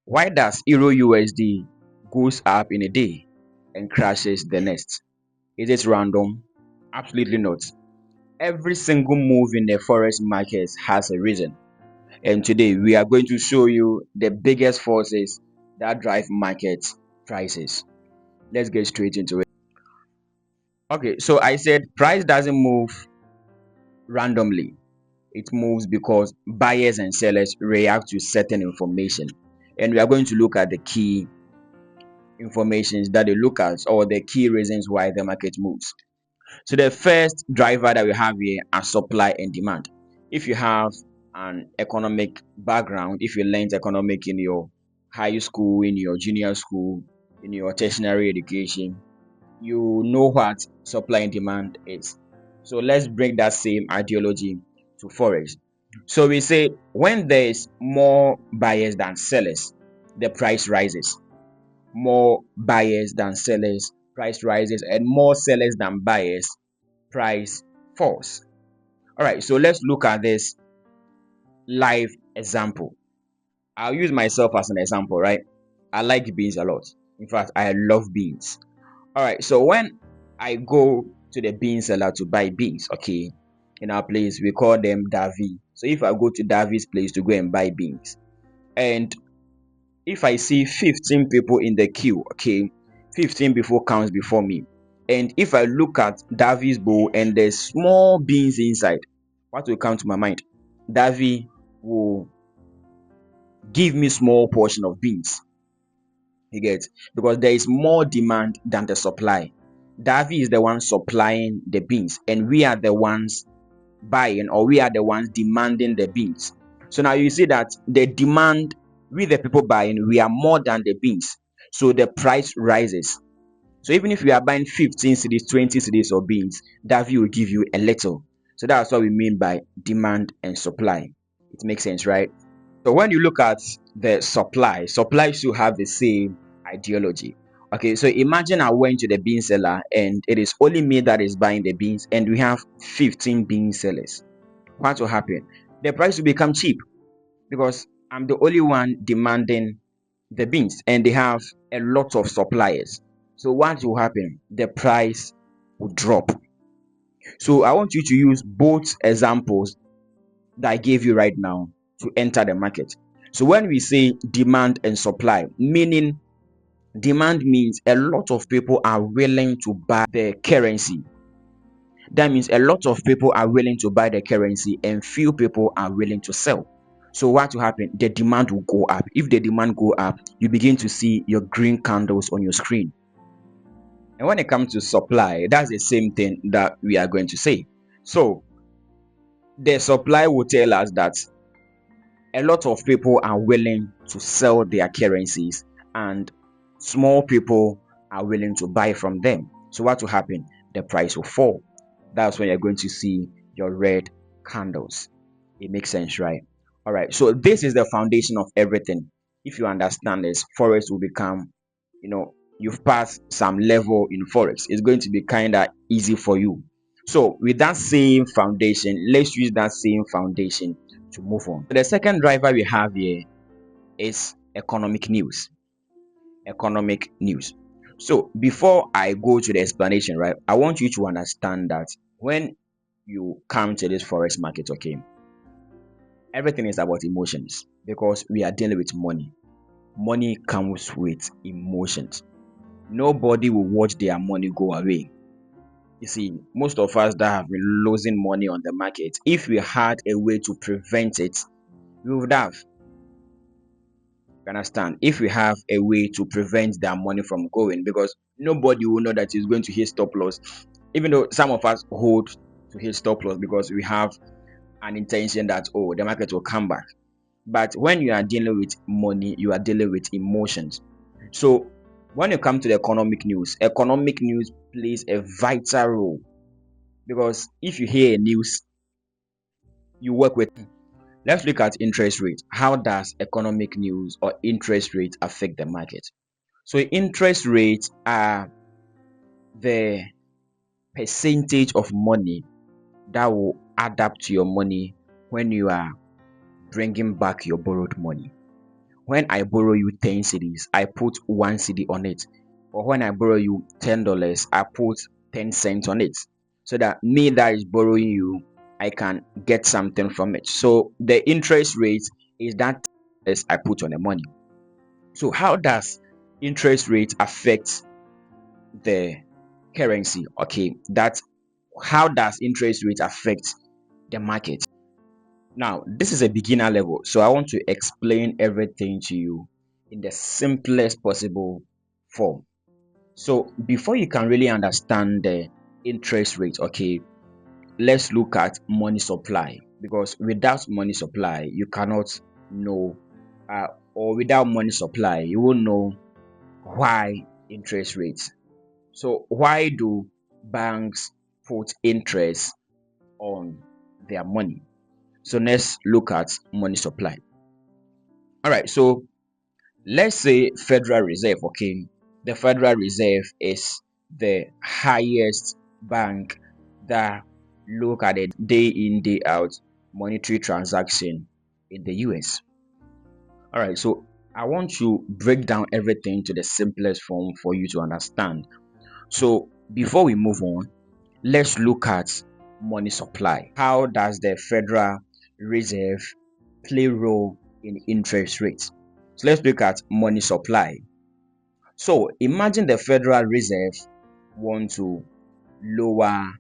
Why does Euro USD goes up in a day and crashes the next? Is it random? Absolutely not. Every single move in the forex markets has a reason. And today we are going to show you the biggest forces that drive market prices. Let's get straight into it. Okay, so I said price doesn't move randomly. It moves because buyers and sellers react to certain information. And we are going to look at the key informations that they look at, or the key reasons why the market moves. So the first driver that we have here are supply and demand. If you have an economic background, if you learned economic in your high school, in your junior school, in your tertiary education, you know what supply and demand is. So let's bring that same ideology to forex. So we say when there is more buyers than sellers, the price rises. More buyers than sellers, price rises, and more sellers than buyers, price falls. All right, so let's look at this live example. I'll use myself as an example, right? I like beans a lot. In fact, I love beans. All right, so when I go to the bean seller to buy beans, okay, in our place we call them Davi. So if I go to Davi's place to go and buy beans, and if I see 15 people in the queue, okay, 15 people comes before me, and if I look at Davi's bowl and there's small beans inside, what will come to my mind? Davi will give me small portion of beans. You get, because there is more demand than the supply. Davi is the one supplying the beans, and we are the ones buying, or we are the ones demanding the beans. So now you see that the demand, with the people buying, we are more than the beans. So the price rises. So even if you are buying 15 cedis, 20 cedis of beans, Davi will give you a little. So that's what we mean by demand and supply. It makes sense, right? So when you look at the supply should have the same ideology. Okay, so imagine I went to the bean seller and it is only me that is buying the beans, and we have 15 bean sellers. What will happen? The price will become cheap because I'm the only one demanding the beans and they have a lot of suppliers. So what will happen? The price will drop. So I want you to use both examples that I gave you right now to enter the market. So when we say demand and supply, meaning demand means a lot of people are willing to buy the currency. That means a lot of people are willing to buy the currency and few people are willing to sell. So what will happen? The demand will go up. If the demand go up, you begin to see your green candles on your screen. And when it comes to supply, that's the same thing that we are going to say. So the supply will tell us that a lot of people are willing to sell their currencies and small people are willing to buy from them. So what will happen? The price will fall. That's when you're going to see your red candles. It makes sense, right? All right, so this is the foundation of everything. If you understand this, forex will become, you've passed some level in forex. It's going to be kind of easy for you. So with that same foundation, let's use that same foundation to move on. The second driver we have here is economic news. Economic news. So before I go to the explanation, right, I want you to understand that when you come to this forex market, okay, everything is about emotions because we are dealing with money. Money comes with emotions. Nobody will watch their money go away. You see, most of us that have been losing money on the market, if we had a way to prevent it, we would have. You understand? If we have a way to prevent their money from going, because nobody will know that it's going to hit stop loss, even though some of us hold to hit stop loss because we have an intention that, oh, the market will come back. But when you are dealing with money, you are dealing with emotions. So when you come to the economic news plays a vital role, because if you hear a news, you work with. Let's look at interest rate. How does economic news or interest rate affect the market? So interest rates are the percentage of money that will add up to your money when you are bringing back your borrowed money. when I borrow you 10 cedis, I put 1 cedi on it. Or when I borrow you $10, I put 10 cents on it. So that me that is borrowing you, I can get something from it. So the interest rate is that as I put on the money. So how does interest rate affect the currency? Okay, that how does interest rate affect the market? Now, this is a beginner level, so I want to explain everything to you in the simplest possible form. So, before you can really understand the interest rate, okay, let's look at money supply, because without money supply, you cannot know, or without money supply, you won't know why interest rates. So, why do banks put interest on their money? So, let's look at money supply. All right, so let's say Federal Reserve, okay? The Federal Reserve is the highest bank that look at it day in, day out monetary transaction in the US. All right, so I want to break down everything to the simplest form for you to understand. So before we move on, let's look at money supply. How does the Federal Reserve play role in interest rates? So let's look at money supply. So imagine the Federal Reserve want to lower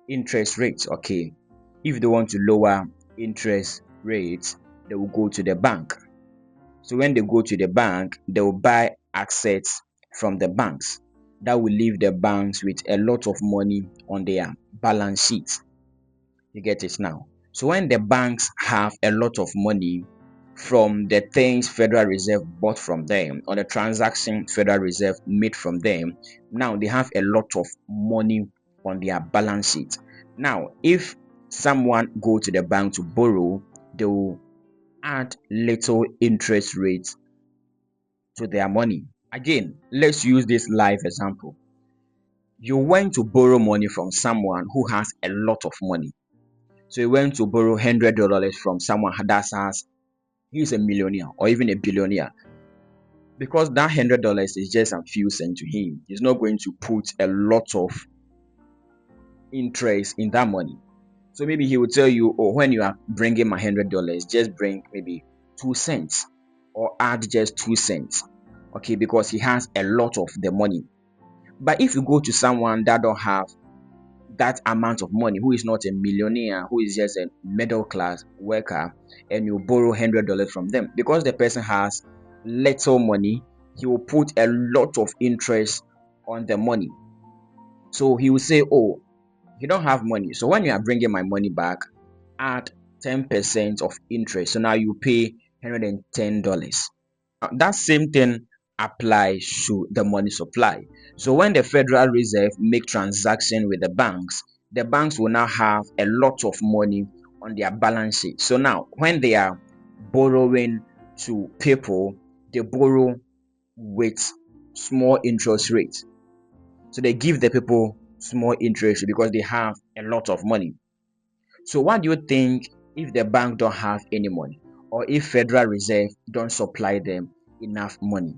interest rates. Okay, if they want to lower interest rates, they will go to the bank. So when they go to the bank, they will buy assets from the banks. That will leave the banks with a lot of money on their balance sheet. You get it now? So when the banks have a lot of money from the things Federal Reserve bought from them or the transaction Federal Reserve made from them, now they have a lot of money on their balance sheet. Now, if someone go to the bank to borrow, they will add little interest rates to their money. Again, let's use this live example. You went to borrow money from someone who has a lot of money. So you went to borrow $100 from someone that has, he's a millionaire or even a billionaire. Because that $100 is just a few cents to him, he's not going to put a lot of interest in that money. So maybe he will tell you, oh, when you are bringing my $100, just bring maybe 2 cents or add just 2 cents. Okay, because he has a lot of the money. But if you go to someone that don't have that amount of money, who is not a millionaire, who is just a middle class worker, and you borrow $100 from them, because the person has little money, he will put a lot of interest on the money. So he will say, oh, you don't have money, so when you are bringing my money back, add 10% of interest, so now you pay $110. That same thing applies to the money supply. So when the Federal Reserve make transaction with the banks will now have a lot of money on their balance sheet. So now when they are borrowing to people, they borrow with small interest rates. So they give the people small interest because they have a lot of money. So what do you think if the bank don't have any money, or if Federal Reserve don't supply them enough money?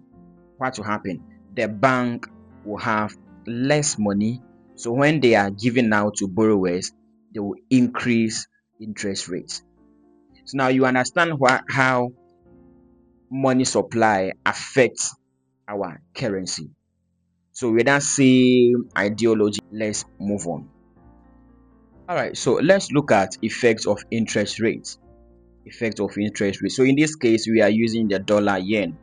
What will happen? The bank will have less money. So when they are giving out to borrowers, they will increase interest rates. So now you understand how money supply affects our currency. So with that same ideology, let's move on. All right, so let's look at effects of interest rates. Effect of interest rates. So in this case, we are using the dollar yen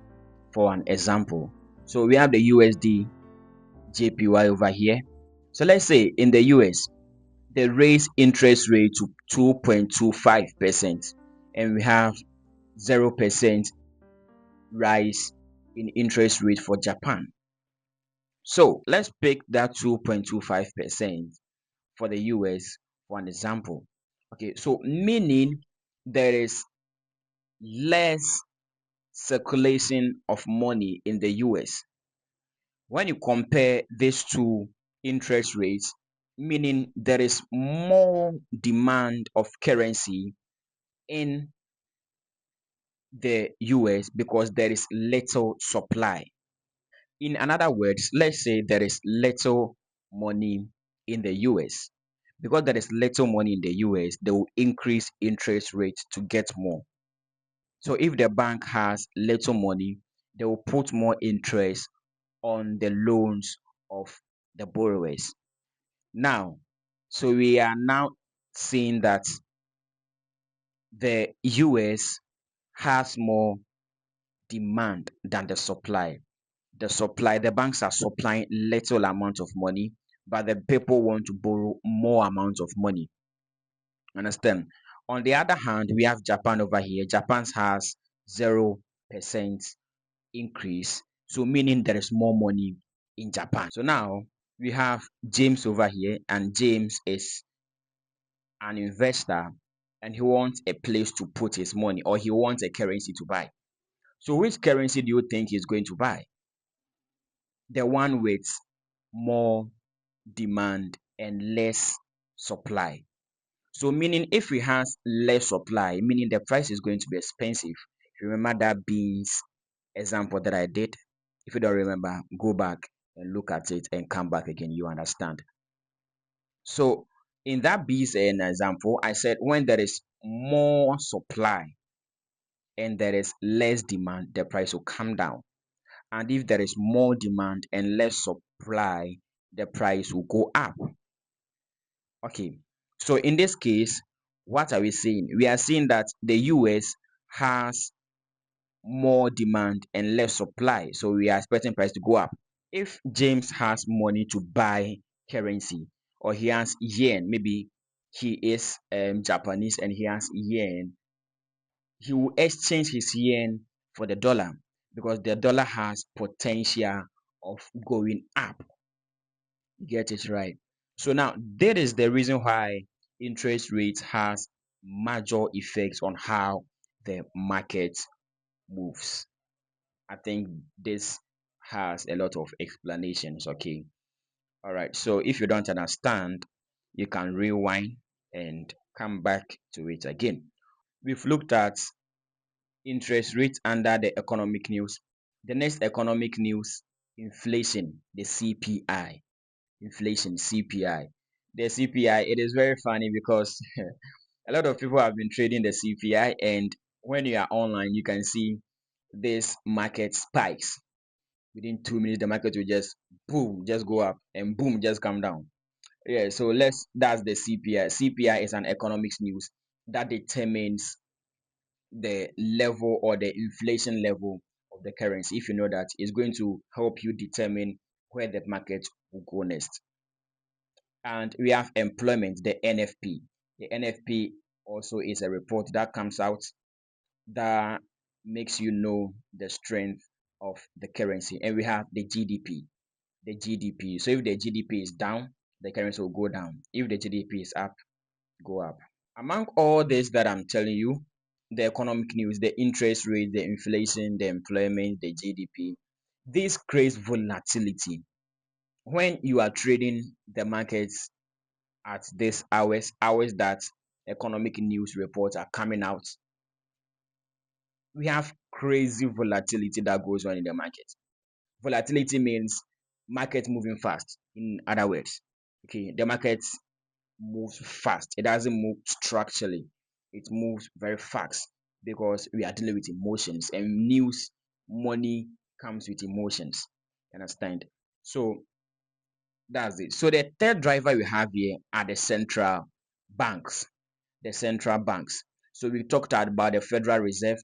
for an example. So we have the USD JPY over here. So let's say in the US, they raise interest rate to 2.25%, and we have 0% rise in interest rate for Japan. So let's pick that 2.25% for the US for an example. Okay, so meaning there is less circulation of money in the US. When you compare these two interest rates, meaning there is more demand of currency in the US because there is little supply. In another words, let's say there is little money in the US. Because there is little money in the US, they will increase interest rates to get more. So if the bank has little money, they will put more interest on the loans of the borrowers. Now, so we are now seeing that the US has more demand than the supply. The banks are supplying little amount of money, but the people want to borrow more amount of money. Understand? On the other hand, we have Japan over here. Japan has 0% increase, so meaning there is more money in Japan. So now we have James over here, and James is an investor, and he wants a place to put his money, or he wants a currency to buy. So which currency do you think he's going to buy? The one with more demand and less supply. So meaning if we has less supply, meaning the price is going to be expensive. Remember that beans example that I did? If you don't remember, go back and look at it and come back again. You understand. So in that beans example, I said when there is more supply and there is less demand, the price will come down. And if there is more demand and less supply, the price will go up. Okay, so in this case, what are we saying? We are saying that the US has more demand and less supply, so we are expecting price to go up. If James has money to buy currency, or he has yen, maybe he is Japanese and he has yen, he will exchange his yen for the dollar because the dollar has potential of going up. Get it right. So now that is the reason why interest rates has major effects on how the market moves. I think this has a lot of explanations. Okay. All right. So if you don't understand, you can rewind and come back to it again. We've looked at interest rates under the economic news. The next economic news, inflation, the CPI. Inflation, CPI. The CPI, it is very funny because a lot of people have been trading the CPI, and when you are online, you can see this market spikes. Within 2 minutes, the market will just boom, just go up, and boom, just come down. Yeah, so that's the CPI. CPI is an economics news that determines the level or the inflation level of the currency. If you know that, it's going to help you determine where the market will go next. And we have employment, the NFP. The NFP also is a report that comes out that makes you know the strength of the currency. And we have the GDP. The GDP. So if the GDP is down, the currency will go down. If the GDP is up, go up. Among all this that I'm telling you, the economic news, the interest rate, the inflation, the employment, the GDP, this creates volatility. When you are trading the markets at this hours that economic news reports are coming out, we have crazy volatility that goes on in the market. Volatility means market moving fast. In other words, okay, the market moves fast. It doesn't move structurally. It moves very fast because we are dealing with emotions, and news, money comes with emotions. You understand? So that's it. So the third driver we have here are the central banks. The central banks. So we talked about the Federal Reserve.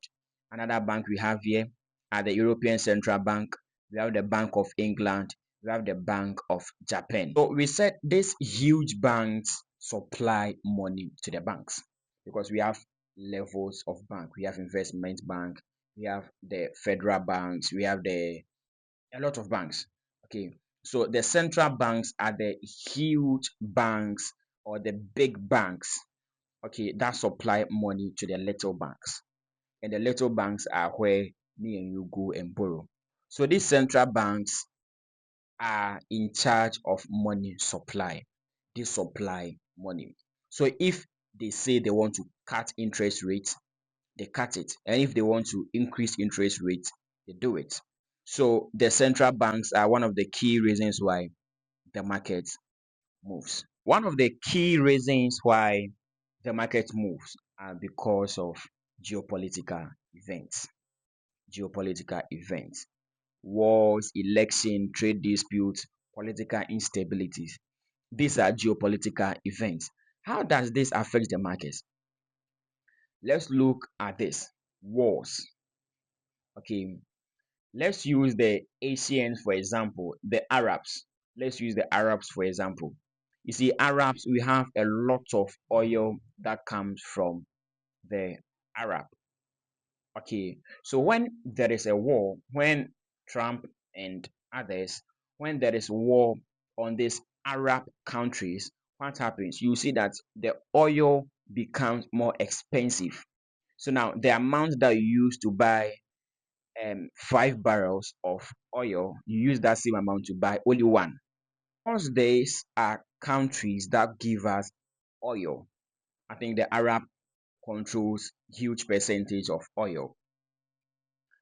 Another bank we have here are the European Central Bank. We have the Bank of England. We have the Bank of Japan. So we said these huge banks supply money to the banks because we have levels of bank. We have investment bank. We have the federal banks. We have a lot of banks. Okay, so the central banks are the huge banks or the big banks, okay, that supply money to the little banks. And the little banks are where me and you go and borrow. So these central banks are in charge of money supply. They supply money. So if they say they want to cut interest rates, they cut it. And if they want to increase interest rates, they do it. So the central banks are one of the key reasons why the market moves. One of the key reasons why the market moves are because of geopolitical events. Geopolitical events, wars, election, trade disputes, political instabilities. These are geopolitical events. How does this affect the markets? Let's look at this. Wars. Okay, let's use the Asians for example, the Arabs. Let's use the Arabs for example. You see, Arabs, we have a lot of oil that comes from the Arab. Okay, so when there is a war, when Trump and others, when there is war on these Arab countries, what happens? You see that the oil becomes more expensive. So now the amount that you used to buy 5 barrels of oil, you use that same amount to buy only one. Because these are countries that give us oil. I think the Arab controls huge percentage of oil.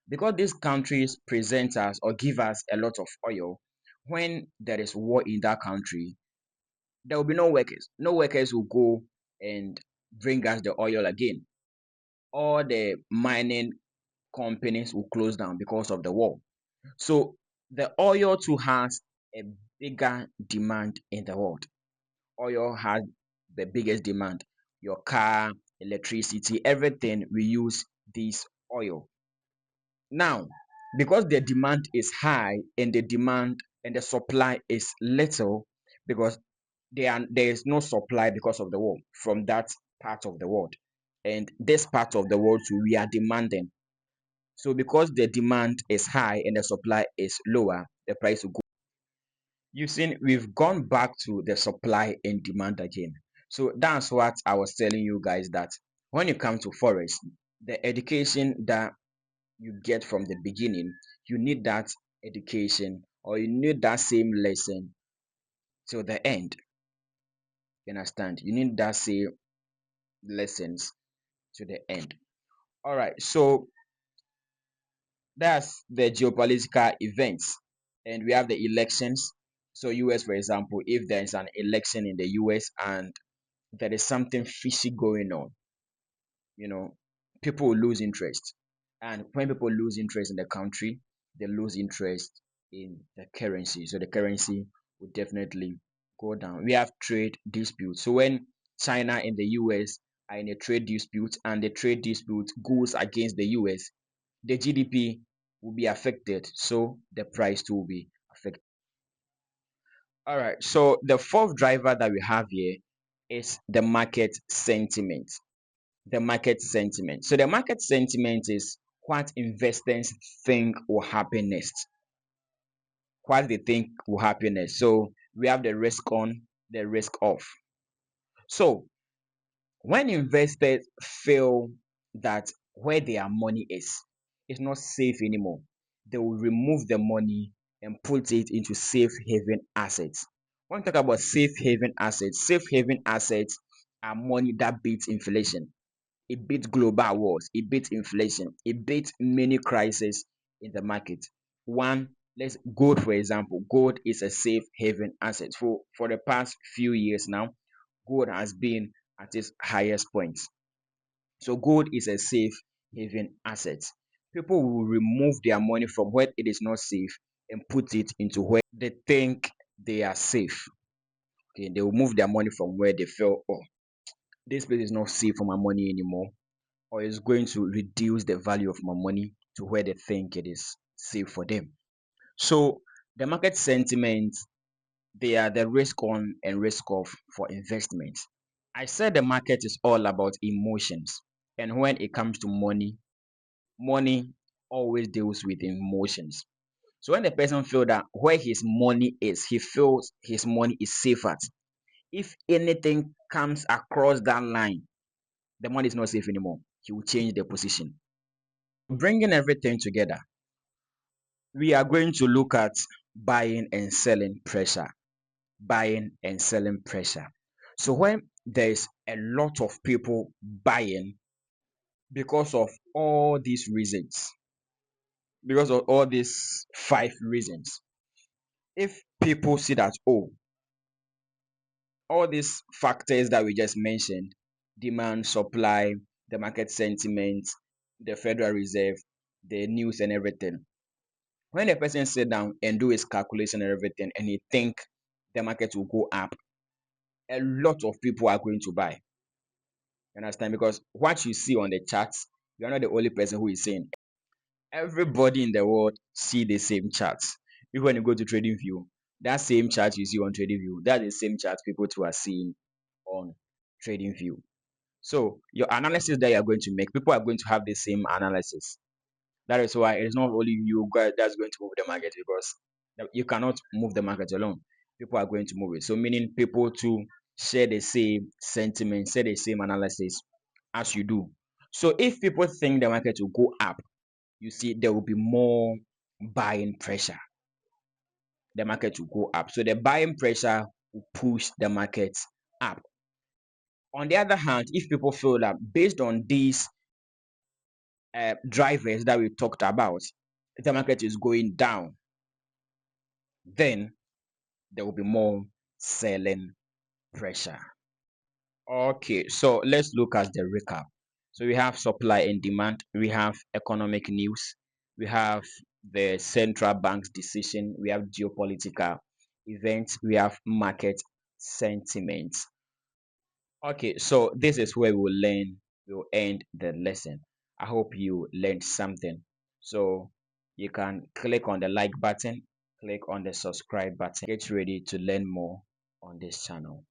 Because these countries present us or give us a lot of oil, when there is war in that country, there will be no workers. No workers will go and bring us the oil again. All the mining companies will close down because of the war. So the oil too has a bigger demand in the world. Oil has the biggest demand. Your car, electricity, everything we use this oil. Now, because the demand is high and the demand and the supply is little, because there is no supply because of the war from that part of the world, and this part of the world too, we are demanding. So because the demand is high and the supply is lower, the price will go. You see, we've gone back to the supply and demand again. So that's what I was telling you guys, that when you come to forex, the education that you get from the beginning, you need that education, or you need that same lesson till the end. You understand? You need that same lessons to the end. All right, so that's the geopolitical events, and we have the elections. So US, for example, if there is an election in the US and there is something fishy going on, you know, people will lose interest. And when people lose interest in the country, they lose interest in the currency. So the currency will definitely go down. We have trade disputes. So when China and the US are in a trade dispute and the trade dispute goes against the US, the GDP will be affected. So the price too will be affected. All right. So the fourth driver that we have here is the market sentiment. The market sentiment. So the market sentiment is what investors think will happen next. What they think will happen next. So we have the risk on, the risk off. So when investors feel that where their money is not safe anymore, they will remove the money and put it into safe haven assets. When we talk about safe haven assets are money that beats inflation. It beats global wars, it beats inflation, it beats many crises in the market. One, let's gold for example. Gold is a safe haven asset. For the past few years now, gold has been at its highest points. So gold is a safe haven asset. People will remove their money from where it is not safe and put it into where they think they are safe. Okay, they will move their money from where they feel, oh, this place is not safe for my money anymore, or is going to reduce the value of my money to where they think it is safe for them. So the market sentiment, they are the risk on and risk off for investment. I said the market is all about emotions. And when it comes to money, money always deals with emotions. So when the person feels that where his money is, he feels his money is safe at. If anything comes across that line, the money is not safe anymore. He will change the position. Bringing everything together, we are going to look at buying and selling pressure. Buying and selling pressure. So when there is a lot of people buying, because of all these reasons, because of all these five reasons. If people see that, oh, all these factors that we just mentioned, demand, supply, the market sentiment, the Federal Reserve, the news and everything, when a person sit down and do his calculation and everything and he think the market will go up, a lot of people are going to buy. You understand? Because what you see on the charts, you're not the only person who is saying. Everybody in the world see the same charts. Even when you go to TradingView, that same chart you see on TradingView, that's the same chart people too are seeing on TradingView. So your analysis that you are going to make, people are going to have the same analysis. That is why it is not only you guys that's going to move the market, because you cannot move the market alone. People are going to move it. So meaning people to share the same sentiment, share the same analysis as you do. So if people think the market will go up, you see there will be more buying pressure. The market will go up. So the buying pressure will push the market up. On the other hand, if people feel that based on these drivers that we talked about, the market is going down, then there will be more selling pressure. Okay, so let's look at the recap. So we have supply and demand, we have economic news, we have the central bank's decision, we have geopolitical events, we have market sentiment. Okay, so this is where we'll end the lesson. I hope you learned something. So you can click on the like button, click on the subscribe button. Get ready to learn more on this channel.